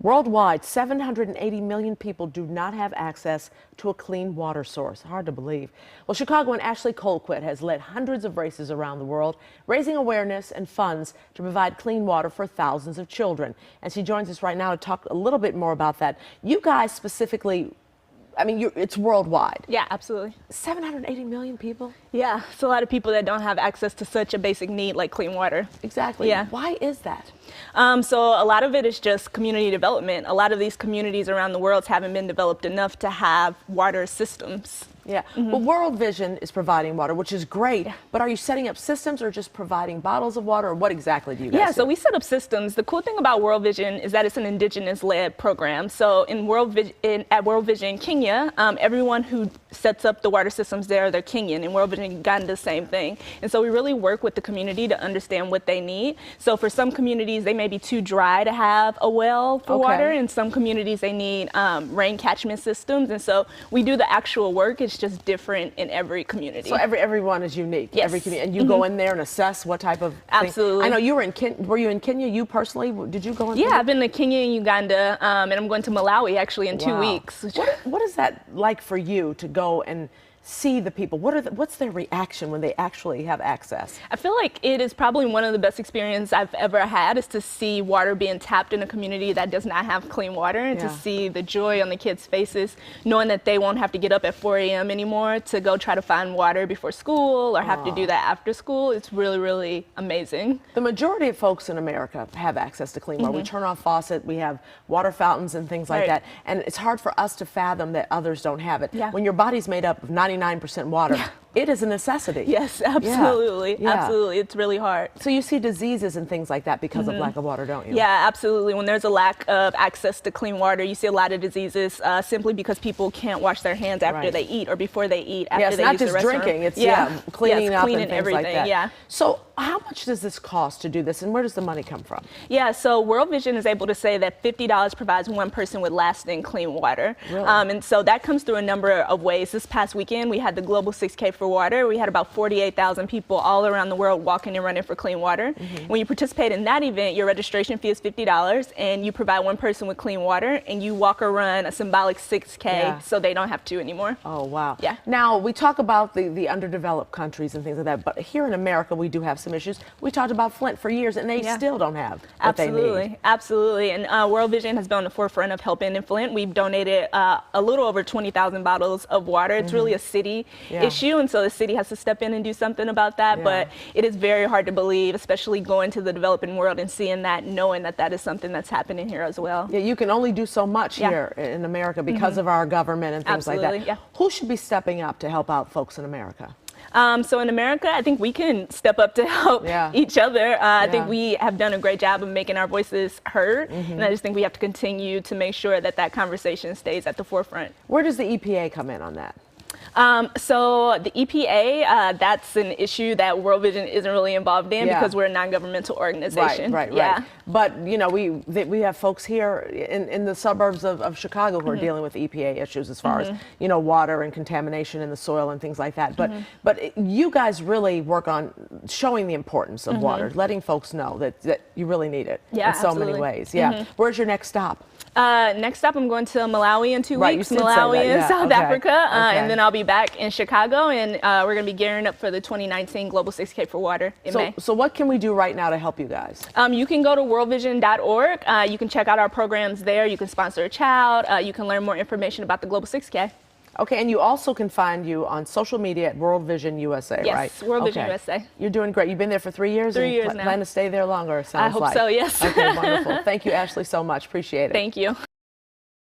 Worldwide, 780 million people do not have access to a clean water source. Hard to believe. Well, Chicagoan Ashley Colquitt has led hundreds of races around the world, raising awareness and funds to provide clean water for thousands of children. And she joins us right now to talk a little bit more about that. You guys specifically, I mean, it's worldwide. Yeah, absolutely. 780 million people? Yeah, it's a lot of people that don't have access to such a basic need like clean water. Exactly. Yeah. Why is that? So a lot of it is just community development. A lot of these communities around the world haven't been developed enough to have water systems. Yeah. Well, World Vision is providing water, which is great, but are you setting up systems or just providing bottles of water, or what exactly do you guys do? So we set up systems. The cool thing about World Vision is that it's an indigenous-led program. So at World Vision Kenya, everyone who sets up the water systems there, they're Kenyan. In World Vision Uganda, the same thing. And so we really work with the community to understand what they need. So for some communities, they may be too dry to have a well for water. In some communities, they need rain catchment systems. And so we do the actual work. It's just different in every community. So everyone is unique. Yes. Every community, and you go in there and assess what type of thing. Absolutely. I know you were in were you in Kenya? You personally, did you go in? Yeah, I've been to Kenya and Uganda, and I'm going to Malawi actually in 2 weeks. What is that like for you to go and see the people? What's their reaction when they actually have access? I feel like it is probably one of the best experiences I've ever had, is to see water being tapped in a community that does not have clean water, and to see the joy on the kids' faces, knowing that they won't have to get up at 4 a.m. anymore to go try to find water before school or have to do that after school. It's really, really amazing. The majority of folks in America have access to clean water. We turn off faucet, we have water fountains and things like that, and it's hard for us to fathom that others don't have it. When your body's made up of 99% water, it is a necessity. Yes, absolutely. Absolutely. It's really hard. So you see diseases and things like that because of lack of water, don't you? Yeah, absolutely. When there's a lack of access to clean water, you see a lot of diseases simply because people can't wash their hands after they eat or before they eat, after they use the restroom. It's not just drinking, it's cleaning up and things everything. like that. So how much does this cost to do this, and where does the money come from? Yeah, so World Vision is able to say that $50 provides one person with lasting clean water. Really? And so that comes through a number of ways. This past weekend, we had the Global 6K for Water. We had about 48,000 people all around the world walking and running for clean water. When you participate in that event, your registration fee is $50, and you provide one person with clean water, and you walk or run a symbolic 6K so they don't have to anymore. Oh, wow. Yeah. Now, we talk about the underdeveloped countries and things like that, but here in America, we do have some issues. We talked about Flint for years, and they still don't have what they need. Absolutely. And World Vision has been on the forefront of helping in Flint. We've donated a little over 20,000 bottles of water. It's really a city issue, and so the city has to step in and do something about that. But it is very hard to believe, especially going to the developing world and seeing that, knowing that that is something that's happening here as well. Yeah, you can only do so much here in America because of our government and things like that. Who should be stepping up to help out folks in America? So in America, I think we can step up to help each other. I think we have done a great job of making our voices heard, and I just think we have to continue to make sure that that conversation stays at the forefront. Where does the EPA come in on that? So the EPA, that's an issue that World Vision isn't really involved in because we're a non-governmental organization. Right. But, you know, we have folks here in the suburbs of Chicago who are dealing with EPA issues as far as, you know, water and contamination in the soil and things like that. But you guys really work on showing the importance of water, letting folks know that you really need it in so many ways. Where's your next stop? Next stop, I'm going to Malawi in 2 weeks. Malawi and South Africa, and then I'll be back in Chicago, and we're going to be gearing up for the 2019 Global 6K for Water in May. So what can we do right now to help you guys? You can go to worldvision.org. You can check out our programs there. You can sponsor a child. You can learn more information about the Global 6K. Okay, and you also can find you on social media at World Vision USA, right? Yes, World Vision USA. You're doing great. You've been there for 3 years? 3 years now. Plan to stay there longer, it sounds like. I hope so, yes. Okay, wonderful. Thank you, Ashley, so much. Appreciate it. Thank you.